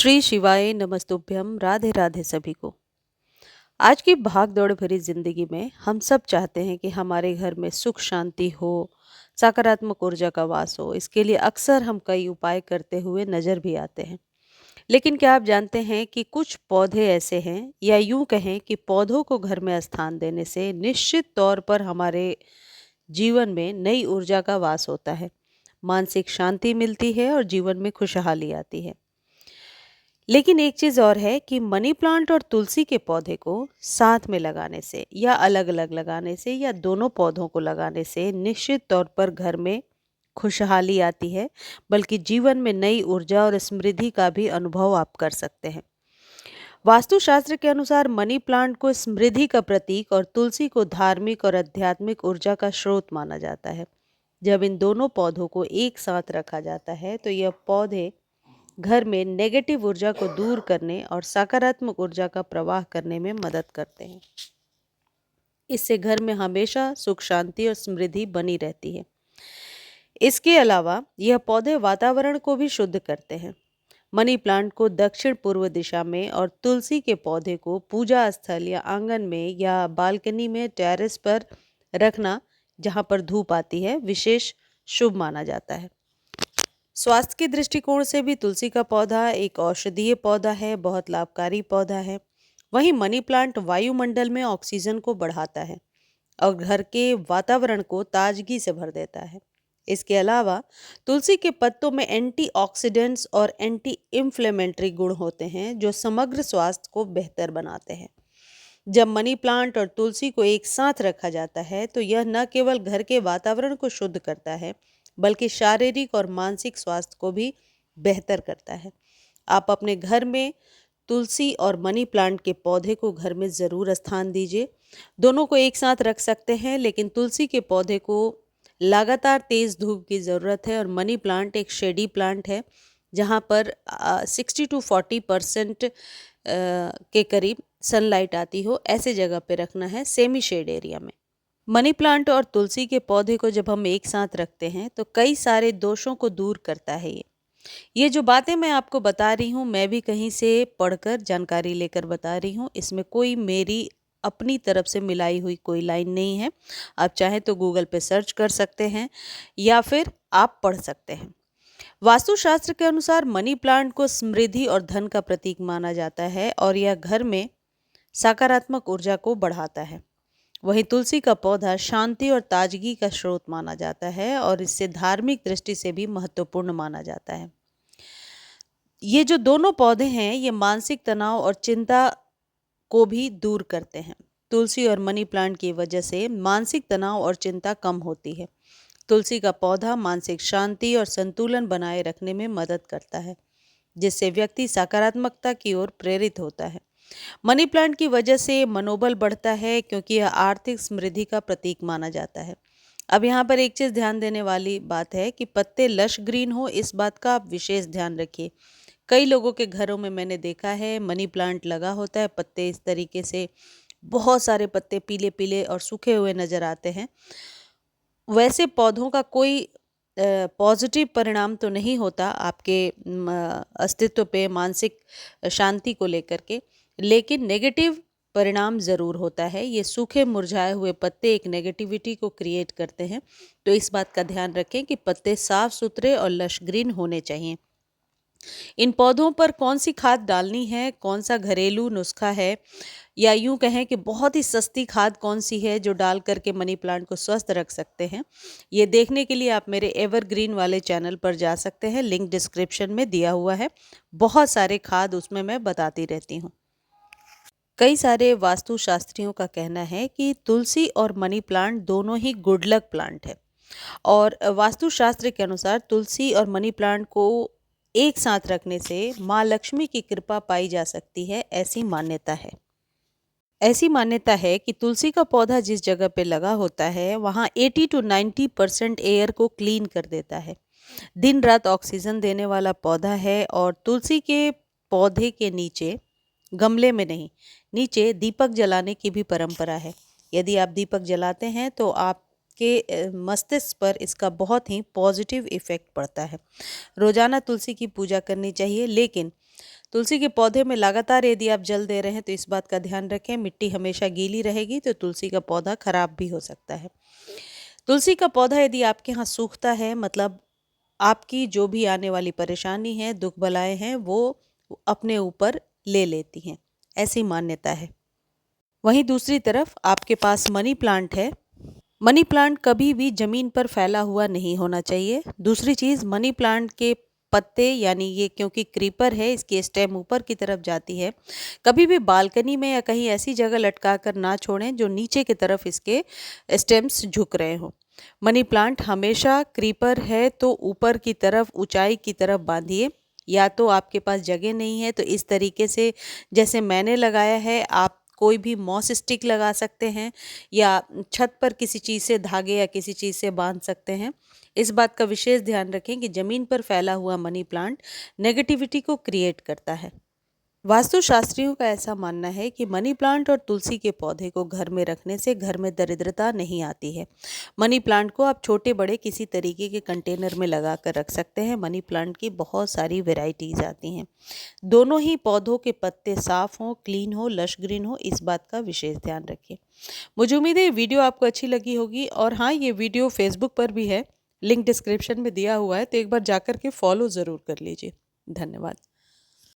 श्री शिवाय नमस्तुभ्यम। राधे राधे सभी को। आज की भाग दौड़ भरी जिंदगी में हम सब चाहते हैं कि हमारे घर में सुख शांति हो, सकारात्मक ऊर्जा का वास हो। इसके लिए अक्सर हम कई उपाय करते हुए नजर भी आते हैं। लेकिन क्या आप जानते हैं कि कुछ पौधे ऐसे हैं, या यूं कहें कि पौधों को घर में स्थान देने से निश्चित तौर पर हमारे जीवन में नई ऊर्जा का वास होता है, मानसिक शांति मिलती है और जीवन में खुशहाली आती है। लेकिन एक चीज़ और है कि मनी प्लांट और तुलसी के पौधे को साथ में लगाने से, या अलग अलग लगाने से, या दोनों पौधों को लगाने से निश्चित तौर पर घर में खुशहाली आती है, बल्कि जीवन में नई ऊर्जा और समृद्धि का भी अनुभव आप कर सकते हैं। वास्तुशास्त्र के अनुसार मनी प्लांट को समृद्धि का प्रतीक और तुलसी को धार्मिक और आध्यात्मिक ऊर्जा का स्रोत माना जाता है। जब इन दोनों पौधों को एक साथ रखा जाता है तो यह पौधे घर में नेगेटिव ऊर्जा को दूर करने और सकारात्मक ऊर्जा का प्रवाह करने में मदद करते हैं। इससे घर में हमेशा सुख शांति और समृद्धि बनी रहती है। इसके अलावा यह पौधे वातावरण को भी शुद्ध करते हैं। मनी प्लांट को दक्षिण पूर्व दिशा में और तुलसी के पौधे को पूजा स्थल या आंगन में या बालकनी में, टेरेस पर रखना जहां पर धूप आती है, विशेष शुभ माना जाता है। स्वास्थ्य के दृष्टिकोण से भी तुलसी का पौधा एक औषधीय पौधा है, बहुत लाभकारी पौधा है। वहीं मनी प्लांट वायुमंडल में ऑक्सीजन को बढ़ाता है और घर के वातावरण को ताजगी से भर देता है। इसके अलावा तुलसी के पत्तों में एंटीऑक्सीडेंट्स और एंटी इंफ्लेमेटरी गुण होते हैं, जो समग्र स्वास्थ्य को बेहतर बनाते हैं। जब मनी प्लांट और तुलसी को एक साथ रखा जाता है तो यह न केवल घर के वातावरण को शुद्ध करता है, बल्कि शारीरिक और मानसिक स्वास्थ्य को भी बेहतर करता है। आप अपने घर में तुलसी और मनी प्लांट के पौधे को घर में ज़रूर स्थान दीजिए। दोनों को एक साथ रख सकते हैं, लेकिन तुलसी के पौधे को लगातार तेज़ धूप की ज़रूरत है और मनी प्लांट एक शेडी प्लांट है, जहाँ पर 60 to 40% के करीब सनलाइट आती हो, ऐसे जगह पे रखना है, सेमी शेड एरिया में। मनी प्लांट और तुलसी के पौधे को जब हम एक साथ रखते हैं तो कई सारे दोषों को दूर करता है। ये जो बातें मैं आपको बता रही हूँ, मैं भी कहीं से पढ़कर जानकारी लेकर बता रही हूँ। इसमें कोई मेरी अपनी तरफ से मिलाई हुई कोई लाइन नहीं है। आप चाहें तो गूगल पे सर्च कर सकते हैं या फिर आप पढ़ सकते हैं। वास्तुशास्त्र के अनुसार मनी प्लांट को समृद्धि और धन का प्रतीक माना जाता है और यह घर में सकारात्मक ऊर्जा को बढ़ाता है। वहीं तुलसी का पौधा शांति और ताजगी का स्रोत माना जाता है और इससे धार्मिक दृष्टि से भी महत्वपूर्ण माना जाता है। ये जो दोनों पौधे हैं, ये मानसिक तनाव और चिंता को भी दूर करते हैं। तुलसी और मनी प्लांट की वजह से मानसिक तनाव और चिंता कम होती है। तुलसी का पौधा मानसिक शांति और संतुलन बनाए रखने में मदद करता है, जिससे व्यक्ति सकारात्मकता की ओर प्रेरित होता है। मनी प्लांट की वजह से मनोबल बढ़ता है, क्योंकि यह आर्थिक समृद्धि का प्रतीक माना जाता है। अब यहाँ पर एक चीज़ ध्यान देने वाली बात है कि पत्ते लश ग्रीन हो, इस बात का आप विशेष ध्यान रखिए। कई लोगों के घरों में मैंने देखा है मनी प्लांट लगा होता है, पत्ते इस तरीके से, बहुत सारे पत्ते पीले पीले और सूखे हुए नज़र आते हैं। वैसे पौधों का कोई पॉजिटिव परिणाम तो नहीं होता आपके अस्तित्व पे, मानसिक शांति को लेकर के, लेकिन नेगेटिव परिणाम ज़रूर होता है। ये सूखे मुरझाए हुए पत्ते एक नेगेटिविटी को क्रिएट करते हैं, तो इस बात का ध्यान रखें कि पत्ते साफ सुथरे और लश ग्रीन होने चाहिए। इन पौधों पर कौन सी खाद डालनी है, कौन सा घरेलू नुस्खा है, या यूं कहें कि बहुत ही सस्ती खाद कौन सी है जो डाल करके मनी प्लांट को स्वस्थ रख सकते हैं, ये देखने के लिए आप मेरे एवरग्रीन वाले चैनल पर जा सकते हैं। लिंक डिस्क्रिप्शन में दिया हुआ है। बहुत सारे खाद उसमें मैं बताती रहती हूँ। कई सारे वास्तुशास्त्रियों का कहना है कि तुलसी और मनी प्लांट दोनों ही गुड लक प्लांट है, और वास्तुशास्त्र के अनुसार तुलसी और मनी प्लांट को एक साथ रखने से माँ लक्ष्मी की कृपा पाई जा सकती है, ऐसी मान्यता है। ऐसी मान्यता है कि तुलसी का पौधा जिस जगह पे लगा होता है वहाँ 80 to 90% एयर को क्लीन कर देता है। दिन रात ऑक्सीजन देने वाला पौधा है, और तुलसी के पौधे के नीचे, गमले में नहीं, नीचे दीपक जलाने की भी परंपरा है। यदि आप दीपक जलाते हैं तो आपके मस्तिष्क पर इसका बहुत ही पॉजिटिव इफ़ेक्ट पड़ता है। रोज़ाना तुलसी की पूजा करनी चाहिए, लेकिन तुलसी के पौधे में लगातार यदि आप जल दे रहे हैं तो इस बात का ध्यान रखें, मिट्टी हमेशा गीली रहेगी तो तुलसी का पौधा खराब भी हो सकता है। तुलसी का पौधा यदि आपके यहाँ सूखता है, मतलब आपकी जो भी आने वाली परेशानी है, दुख बलाएं हैं, वो अपने ऊपर ले लेती हैं, ऐसी मान्यता है। वहीं दूसरी तरफ आपके पास मनी प्लांट है। मनी प्लांट कभी भी जमीन पर फैला हुआ नहीं होना चाहिए। दूसरी चीज़, मनी प्लांट के पत्ते, यानी ये क्योंकि क्रीपर है, इसकी स्टेम ऊपर की तरफ जाती है, कभी भी बालकनी में या कहीं ऐसी जगह लटका कर ना छोड़ें जो नीचे की तरफ इसके स्टेम्स झुक रहे हों। मनी प्लांट हमेशा क्रीपर है तो ऊपर की तरफ, ऊंचाई की तरफ बांधिए। या तो आपके पास जगह नहीं है तो इस तरीके से जैसे मैंने लगाया है, आप कोई भी मॉस स्टिक लगा सकते हैं या छत पर किसी चीज़ से, धागे या किसी चीज़ से बांध सकते हैं। इस बात का विशेष ध्यान रखें कि ज़मीन पर फैला हुआ मनी प्लांट नेगेटिविटी को क्रिएट करता है। वास्तुशास्त्रियों का ऐसा मानना है कि मनी प्लांट और तुलसी के पौधे को घर में रखने से घर में दरिद्रता नहीं आती है। मनी प्लांट को आप छोटे बड़े किसी तरीके के कंटेनर में लगा कर रख सकते हैं। मनी प्लांट की बहुत सारी वेराइटीज़ आती हैं। दोनों ही पौधों के पत्ते साफ हों, क्लीन हो, लश ग्रीन हो, इस बात का विशेष ध्यान रखिए। मुझे उम्मीद है ये वीडियो आपको अच्छी लगी होगी। और हाँ, ये वीडियो फेसबुक पर भी है, लिंक डिस्क्रिप्शन में दिया हुआ है, तो एक बार जाकर के फॉलो ज़रूर कर लीजिए। धन्यवाद।